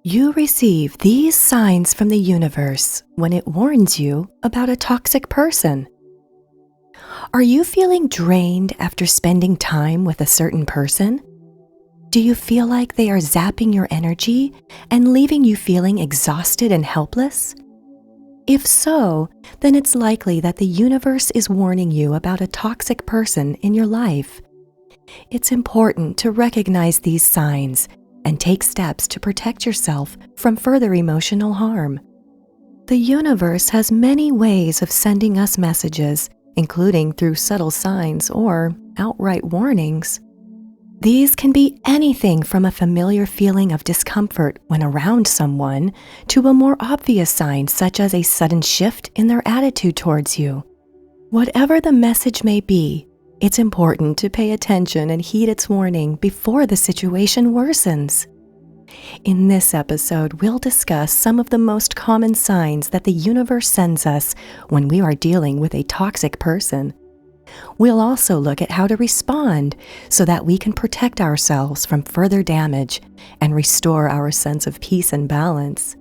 You receive these signs from the universe when it warns you about a toxic person. Are you feeling drained after spending time with a certain person? Do you feel like they are zapping your energy and leaving you feeling exhausted and helpless? If so, then it's likely that the universe is warning you about a toxic person in your life. It's important to recognize these signs and take steps to protect yourself from further emotional harm. The universe has many ways of sending us messages, including through subtle signs or outright warnings. These can be anything from a familiar feeling of discomfort when around someone to a more obvious sign such as a sudden shift in their attitude towards you. Whatever the message may be, it's important to pay attention and heed its warning before the situation worsens. In this episode, we'll discuss some of the most common signs that the universe sends us when we are dealing with a toxic person. We'll also look at how to respond so that we can protect ourselves from further damage and restore our sense of peace and balance.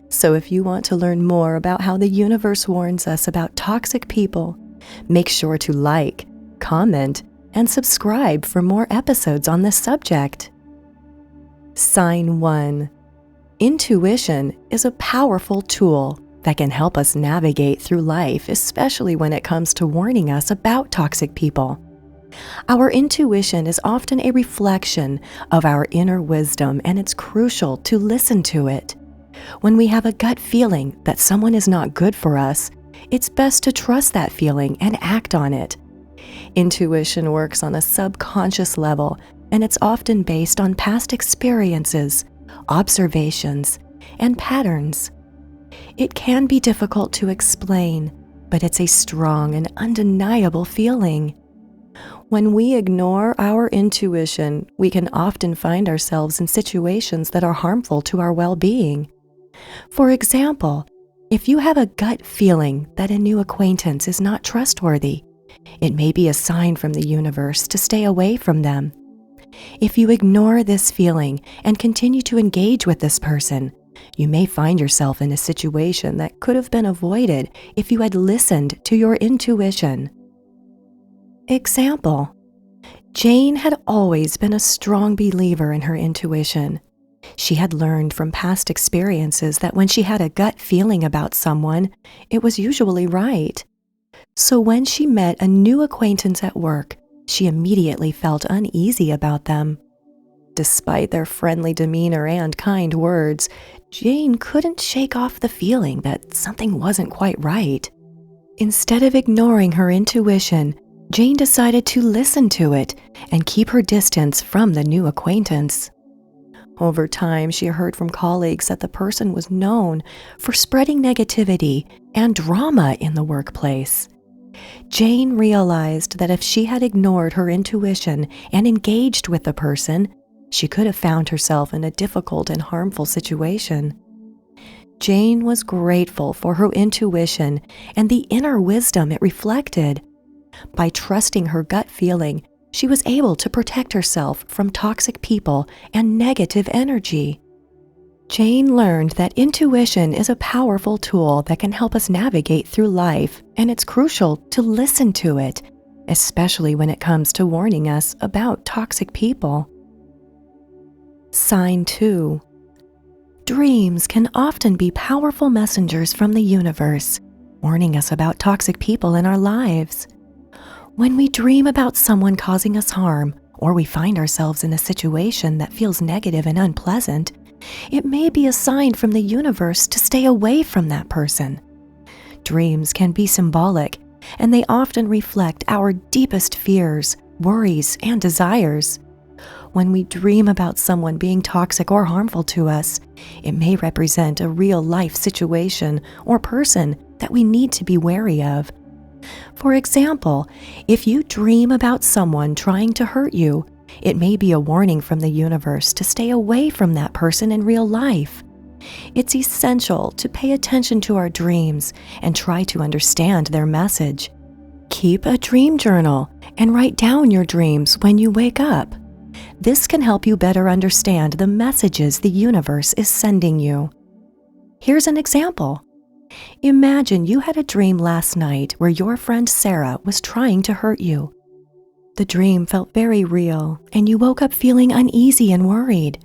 So if you want to learn more about how the universe warns us about toxic people, make sure to like, comment, and subscribe for more episodes on this subject. Sign 1. Intuition is a powerful tool that can help us navigate through life, especially when it comes to warning us about toxic people. Our intuition is often a reflection of our inner wisdom, and it's crucial to listen to it. When we have a gut feeling that someone is not good for us, it's best to trust that feeling and act on it. Intuition works on a subconscious level, and it's often based on past experiences, observations, and patterns. It can be difficult to explain, but it's a strong and undeniable feeling. When we ignore our intuition, we can often find ourselves in situations that are harmful to our well-being. For example, if you have a gut feeling that a new acquaintance is not trustworthy, it may be a sign from the universe to stay away from them. If you ignore this feeling and continue to engage with this person, you may find yourself in a situation that could have been avoided if you had listened to your intuition. Example: Jane had always been a strong believer in her intuition. She had learned from past experiences that when she had a gut feeling about someone, it was usually right. So when she met a new acquaintance at work, she immediately felt uneasy about them. Despite their friendly demeanor and kind words, Jane couldn't shake off the feeling that something wasn't quite right. Instead of ignoring her intuition, Jane decided to listen to it and keep her distance from the new acquaintance. Over time, she heard from colleagues that the person was known for spreading negativity and drama in the workplace. Jane realized that if she had ignored her intuition and engaged with the person, she could have found herself in a difficult and harmful situation. Jane was grateful for her intuition and the inner wisdom it reflected. By trusting her gut feeling, she was able to protect herself from toxic people and negative energy. Jane learned that intuition is a powerful tool that can help us navigate through life, and it's crucial to listen to it, especially when it comes to warning us about toxic people. Sign 2. Dreams can often be powerful messengers from the universe, warning us about toxic people in our lives. When we dream about someone causing us harm, or we find ourselves in a situation that feels negative and unpleasant, it may be a sign from the universe to stay away from that person. Dreams can be symbolic, and they often reflect our deepest fears, worries, and desires. When we dream about someone being toxic or harmful to us, it may represent a real-life situation or person that we need to be wary of. For example, if you dream about someone trying to hurt you, it may be a warning from the universe to stay away from that person in real life. It's essential to pay attention to our dreams and try to understand their message. Keep a dream journal and write down your dreams when you wake up. This can help you better understand the messages the universe is sending you. Here's an example. Imagine you had a dream last night where your friend Sarah was trying to hurt you. The dream felt very real, and you woke up feeling uneasy and worried.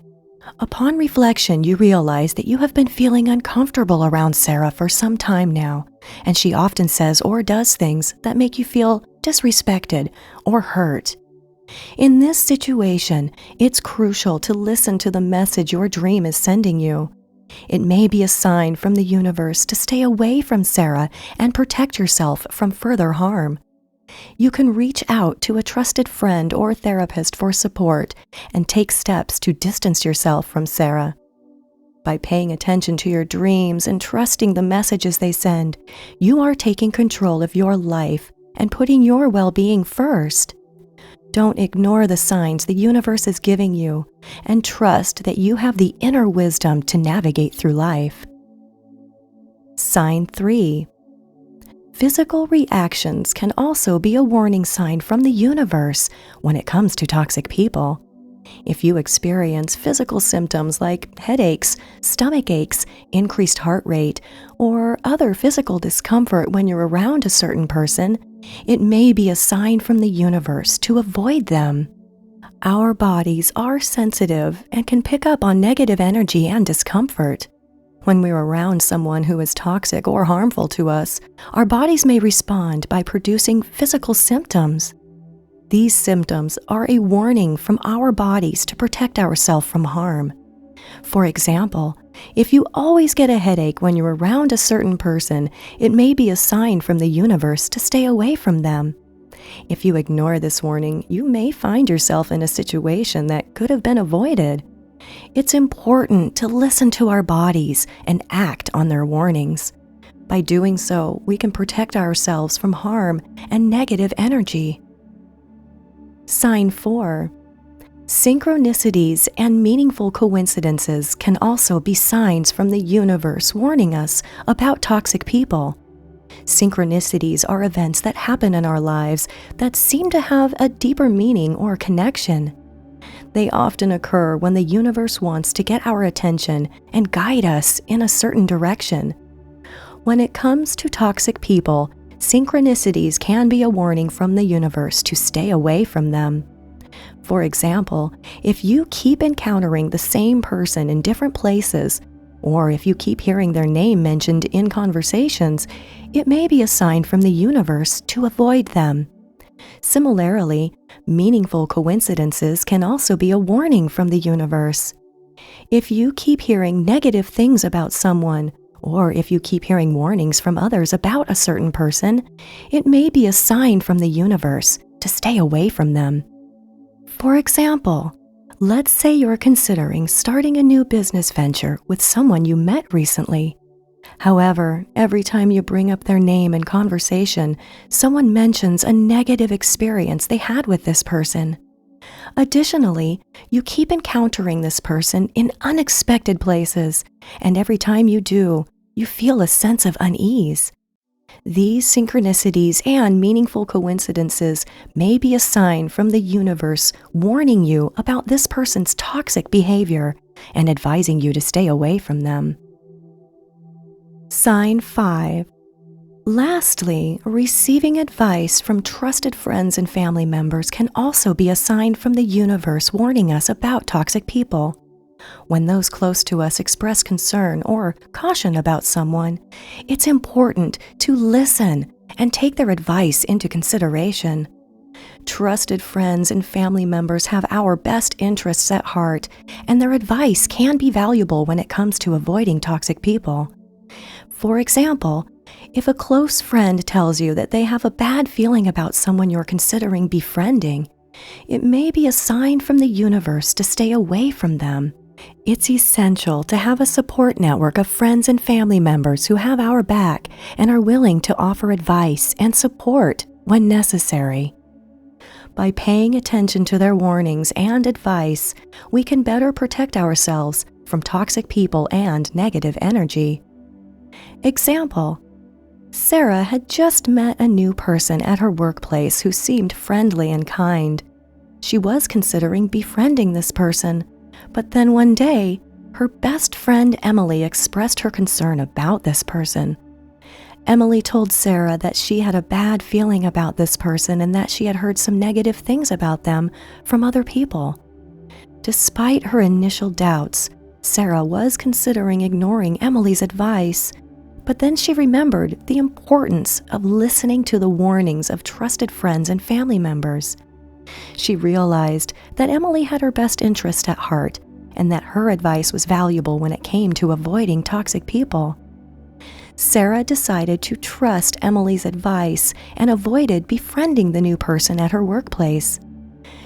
Upon reflection, you realize that you have been feeling uncomfortable around Sarah for some time now, and she often says or does things that make you feel disrespected or hurt. In this situation, it's crucial to listen to the message your dream is sending you. It may be a sign from the universe to stay away from Sarah and protect yourself from further harm. You can reach out to a trusted friend or therapist for support and take steps to distance yourself from Sarah. By paying attention to your dreams and trusting the messages they send, you are taking control of your life and putting your well-being first. Don't ignore the signs the universe is giving you, and trust that you have the inner wisdom to navigate through life. Sign 3. Physical reactions can also be a warning sign from the universe when it comes to toxic people. If you experience physical symptoms like headaches, stomach aches, increased heart rate, or other physical discomfort when you're around a certain person, it may be a sign from the universe to avoid them. Our bodies are sensitive and can pick up on negative energy and discomfort. When we're around someone who is toxic or harmful to us, our bodies may respond by producing physical symptoms. These symptoms are a warning from our bodies to protect ourselves from harm. For example, if you always get a headache when you're around a certain person, it may be a sign from the universe to stay away from them. If you ignore this warning, you may find yourself in a situation that could have been avoided. It's important to listen to our bodies and act on their warnings. By doing so, we can protect ourselves from harm and negative energy. Sign 4. Synchronicities and meaningful coincidences can also be signs from the universe warning us about toxic people. Synchronicities are events that happen in our lives that seem to have a deeper meaning or connection. They often occur when the universe wants to get our attention and guide us in a certain direction. When it comes to toxic people, synchronicities can be a warning from the universe to stay away from them. For example, if you keep encountering the same person in different places, or if you keep hearing their name mentioned in conversations, it may be a sign from the universe to avoid them. Similarly, meaningful coincidences can also be a warning from the universe. If you keep hearing negative things about someone, or if you keep hearing warnings from others about a certain person, it may be a sign from the universe to stay away from them. For example, let's say you're considering starting a new business venture with someone you met recently. However, every time you bring up their name in conversation, someone mentions a negative experience they had with this person. Additionally, you keep encountering this person in unexpected places, and every time you do, you feel a sense of unease. These synchronicities and meaningful coincidences may be a sign from the universe warning you about this person's toxic behavior and advising you to stay away from them. Sign 5. Lastly, receiving advice from trusted friends and family members can also be a sign from the universe warning us about toxic people. When those close to us express concern or caution about someone, it's important to listen and take their advice into consideration. Trusted friends and family members have our best interests at heart, and their advice can be valuable when it comes to avoiding toxic people. For example, if a close friend tells you that they have a bad feeling about someone you're considering befriending, it may be a sign from the universe to stay away from them. It's essential to have a support network of friends and family members who have our back and are willing to offer advice and support when necessary. By paying attention to their warnings and advice, we can better protect ourselves from toxic people and negative energy. Example: Sarah had just met a new person at her workplace who seemed friendly and kind. She was considering befriending this person, but then one day, her best friend Emily expressed her concern about this person. Emily told Sarah that she had a bad feeling about this person and that she had heard some negative things about them from other people. Despite her initial doubts, Sarah was considering ignoring Emily's advice, but then she remembered the importance of listening to the warnings of trusted friends and family members. She realized that Emily had her best interest at heart and that her advice was valuable when it came to avoiding toxic people. Sarah decided to trust Emily's advice and avoided befriending the new person at her workplace.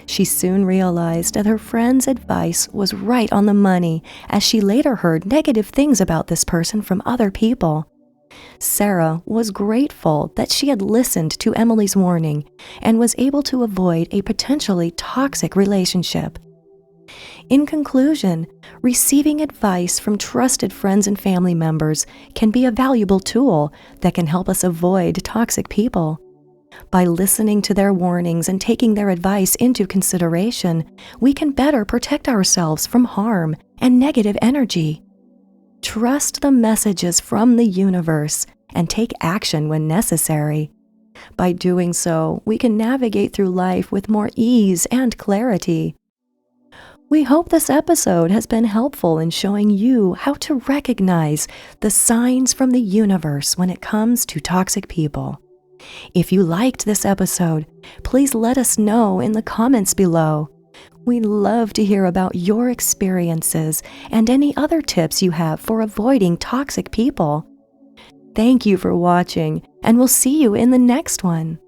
She soon realized that her friend's advice was right on the money, as she later heard negative things about this person from other people. Sarah was grateful that she had listened to Emily's warning and was able to avoid a potentially toxic relationship. In conclusion, receiving advice from trusted friends and family members can be a valuable tool that can help us avoid toxic people. By listening to their warnings and taking their advice into consideration, we can better protect ourselves from harm and negative energy. Trust the messages from the universe and take action when necessary. By doing so, we can navigate through life with more ease and clarity. We hope this episode has been helpful in showing you how to recognize the signs from the universe when it comes to toxic people. If you liked this episode, please let us know in the comments below. We'd love to hear about your experiences and any other tips you have for avoiding toxic people. Thank you for watching, and we'll see you in the next one.